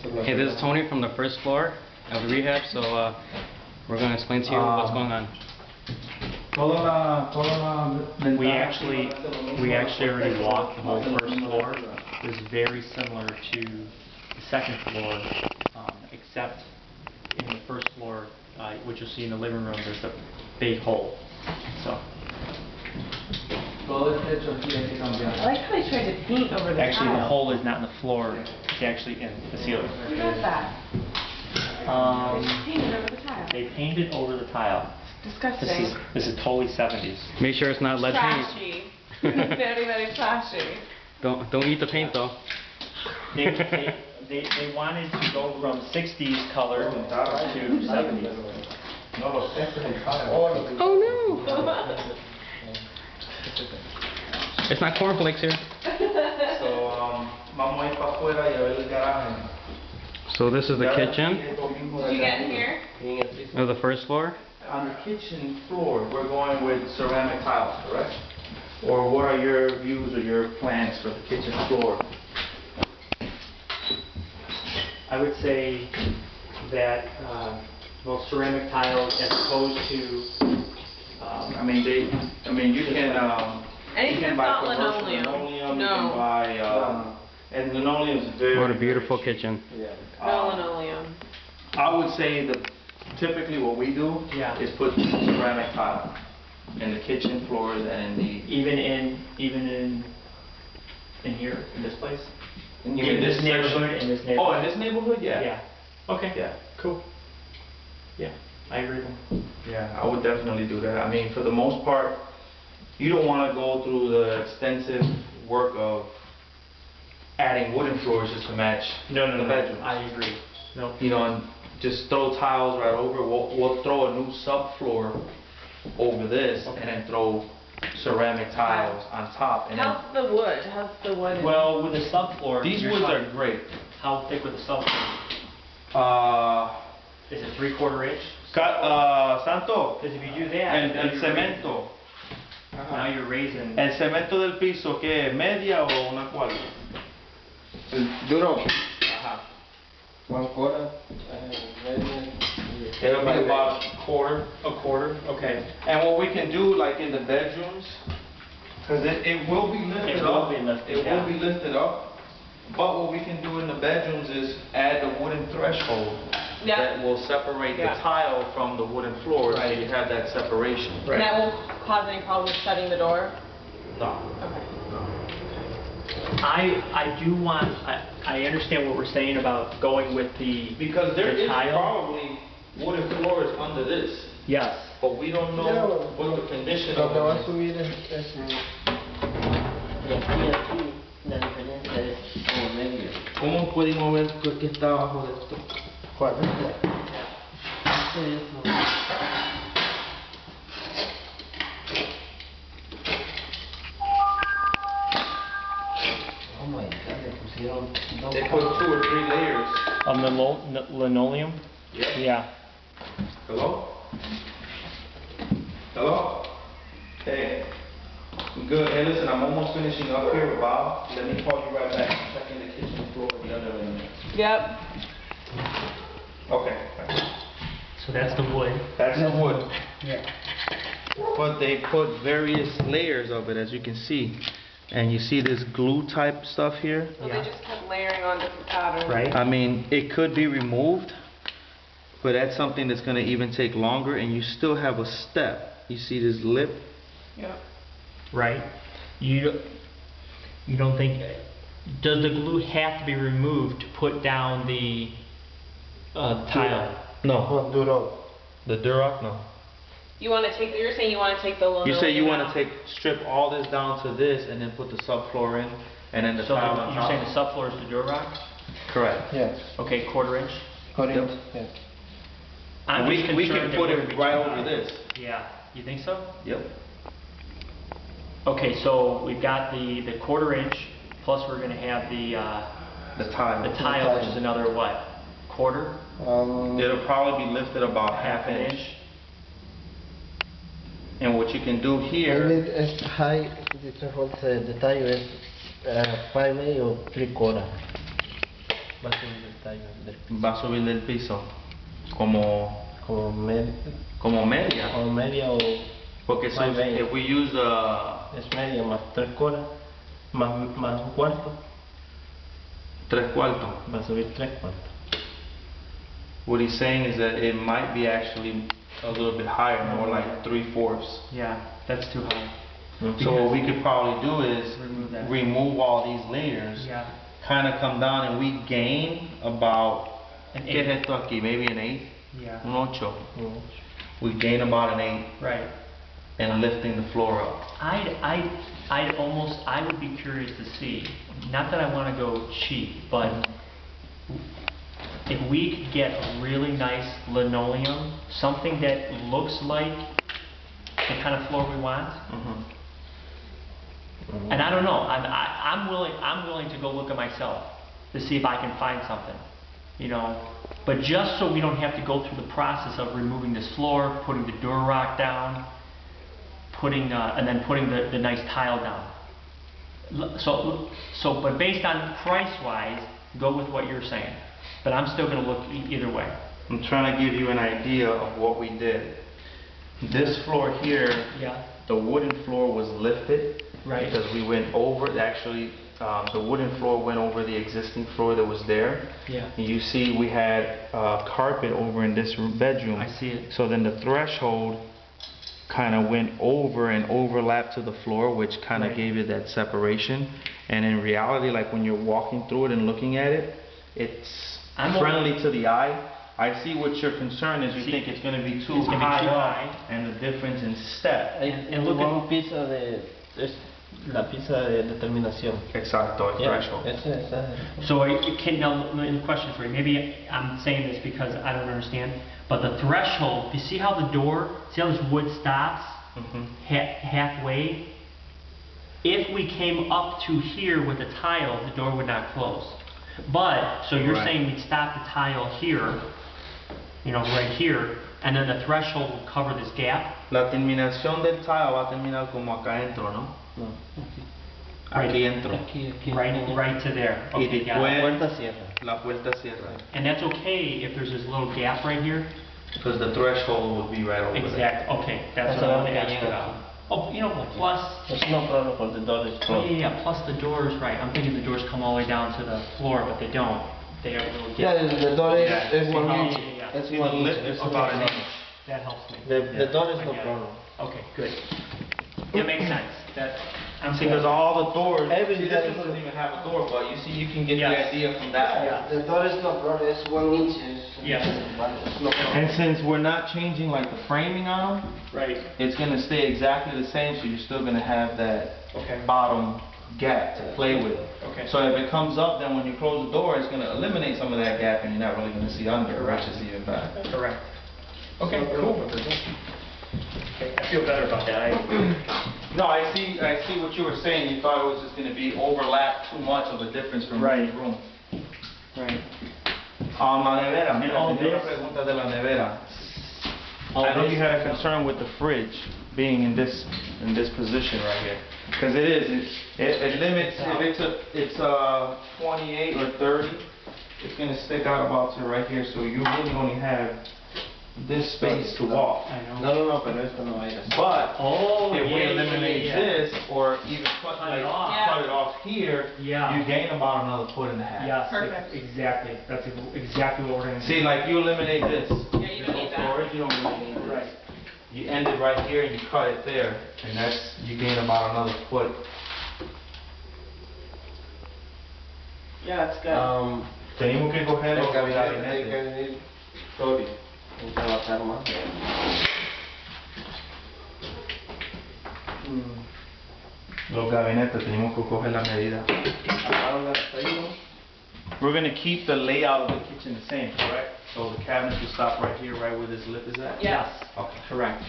Hey, this is Tony from the first floor of Rehab, so we're going to explain to you what's going on. We actually already walked the whole first floor. It was very similar to the second floor, except in the first floor, which you'll see in the living room, there's a big hole. So. I like how they tried to paint over the Actually, tile. the hole is not in the floor, it's actually in the ceiling. Who does that? They painted over the tile. They painted over the tile. Disgusting. This is totally 70s. Make sure it's not lead paint. Trashy. Very, very trashy. Don't eat the paint though. They wanted to go from 60s color to 70s. Oh no! It's not cornflakes here. So this is the kitchen. Did you get in here? Of the first floor. On the kitchen floor, we're going with ceramic tiles, correct? Or what are your views or your plans for the kitchen floor? I would say that well, ceramic tiles as opposed to you can buy commercial linoleum. No. You can buy and linoleum is very. What a beautiful kitchen. No linoleum. I would say that typically what we do is put ceramic tile in the kitchen floors and in the even in here in this place. In this neighborhood. In this neighborhood. Oh, in this neighborhood, yeah. Yeah. Okay. Yeah. Cool. Yeah, I agree with them. Yeah, I would definitely do that. I mean, for the most part, you don't want to go through the extensive work of adding wooden floors just to match the bedrooms. I agree. No. You know, and just throw tiles right over. We'll throw a new subfloor over this, and then throw ceramic tiles on top. And How's the wood? How's the wood? Well, with the subfloor, these woods are great. How thick with the subfloor? Is it 3/4 inch? Santo. Because if you do that, El cemento. Now you're raising. El cemento del piso, ¿qué? ¿Media o una cual? Duro. Ajá. 1/4. It'll be about A quarter. Okay. And what we can do, like in the bedrooms, because it will be lifted up. It will be lifted up. But what we can do in the bedrooms is add the wooden threshold that will separate the tile from the wooden floor, so you have that separation. And that won't cause any problems shutting the door? No. Okay. I do want. I understand what we're saying about going with the Because there is tile. probably wooden floors under this, Yes. but we don't know what the condition Lo que va a of it is. subir es Y aquí la diferencia es como medio. ¿Cómo pudimos ver qué está abajo de esto? ¿Cuál? Oh my God, le pusieron dos. They put 2 or 3 layers. On the linoleum. Yeah. Yeah. Hello? Hello? Hey. Good. Hey, listen, I'm almost finishing up here, Bob. Let me call you right back. Check in the kitchen floor the other end. Yep. Okay. So that's the wood. That's the wood. Yeah. But they put various layers of it, as you can see. And you see this glue type stuff here? So they just kept layering on different patterns. Right. I mean, it could be removed, but that's something that's going to even take longer, and you still have a step. You see this lip? Yep. Right. You don't think? Does the glue have to be removed to put down the tile? No. Duro. The Duroc? No. You want to take? You're saying you want to take the linoleum You say you want out? to strip all this down to this, and then put the subfloor in, and then the So tile on you're top? saying the subfloor is the Duroc? Correct. Yes. Okay, 1/4 inch. Correct. Yes. I'm just We concerned can that put we're it gonna be right too over high. this. Yeah. You think so? Yep. Okay, so we've got the 1/4 inch, plus we're going to have the tile. tile, which is another what? Quarter? It'll probably be lifted about half an inch. And what you can do here, Maybe it's high, the threshold, the tile is 5 or 3/4. Va a subir el tallo del piso. Va a subir del piso. Como Como media. o media o Porque so más media. if we use the Es media más 3/4, más un cuarto, 3/4, va a subir 3/4. what he's saying is that it might be actually a little bit higher, more like 3/4. Yeah, that's too high. So what we could probably do is Remove that. remove all these layers, Yeah. kind of come down, and we gain about, An ¿qué es eighth. esto aquí? Maybe an 8, Yeah. un 8. We gain about an 8 Right. and lifting the floor up. I would be curious to see, not that I want to go cheap, but if we could get a really nice linoleum, something that looks like the kind of floor we want. And I don't know, I'm willing to go look at myself to see if I can find something, you know. But just so we don't have to go through the process of removing this floor, putting the door rock down, and then putting the nice tile down. But based on price-wise, go with what you're saying. But I'm still going to look either way. I'm trying to give you an idea of what we did. This floor here, Yeah. the wooden floor was lifted. Right. Because we went over, actually, the wooden floor went over the existing floor that was there. Yeah. And you see we had carpet over in this bedroom. I see it. So then the threshold kind of went over and overlapped to the floor, which kind of Right. gave it that separation. And in reality, like when you're walking through it and looking at it, it's I'm friendly to the eye. I see what your concern is. You think it's going to be too It's gonna be high too up, high. and the difference in step. And look at- un piso es la pizza de terminación. Exacto, el Yeah, threshold. esa. So now, the question for you, maybe I'm saying this because I don't understand, but the threshold, you see how the door, see how this wood stops Mhm. halfway? If we came up to here with a tile, the door would not close. But, so you're Right. saying we'd stop the tile here, you know, right here, and then the threshold will cover this gap? La terminación del tile va a terminar como acá entro, ¿no? No. Aquí entro. Right to there. Y Okay, got después- it. Puerta cierra. La puerta cierra. And that's okay if there's this little gap right here? Because the threshold will be right over there. Exact, okay, that's That's what I what want to I'm ask getting about. at. Oh, you know, plus, There's no problem for the door is oh, closed. yeah, plus the doors, right, I'm thinking the doors come all the way down to the floor, but they don't. They have a little Yeah, gap. the door Yeah. is one Yeah, inch. yeah, yeah. It's See, one the inch. lift is It's about an not- inch. That helps me. The door is I no get it. problem. Okay, good. That makes sense. That, I'm See, because all the doors, Every see, door this is- one doesn't even have a door, but you see, you can get Yes. the idea from that one. Yeah. The door is no problem. It's 1 inch. Yes. It's no problem. And since we're not changing like the framing on them, right, it's gonna stay exactly the same, so you're still gonna have that okay, bottom gap to play with. okay. So if it comes up, then when you close the door, it's gonna eliminate some of that gap, and you're not really gonna see under, which is even better. Correct. Okay, cool. Okay, I feel better about that. No, I see what you were saying. You thought it was just gonna be overlap too much of a difference from room to room. Right. La nevera, mira, all tenía una this- pregunta de la nevera. All I know this- you had a concern with the fridge being in this position right here. Because it limits, if it's a 28 or 30, it's gonna stick out about to right here, so you really only have this space to walk. I know. No, pero esto no va a ir así. But Oh, if we yeah, eliminate yeah, yeah. this, or even cut Cut it off. cut it off here, Yeah. you gain about another foot and a half. Yes, Perfect. exactly. That's exactly what we're going to do. See, like you eliminate this. Yeah, you don't need that. Storage, you don't really need Right. this. You end it right here and you cut it there, and you gain about another foot. Yeah, that's good. Tenemos que coger El los gabinete tiene gabinetes. que venir sorry. No trabajar más. Los gabinetes, tenemos que coger la medida. Apagan las freídas. We're going to keep the layout of the kitchen the same, correct? So the cabinets will stop right here, right where this lip is at? Yes. Okay. Correct.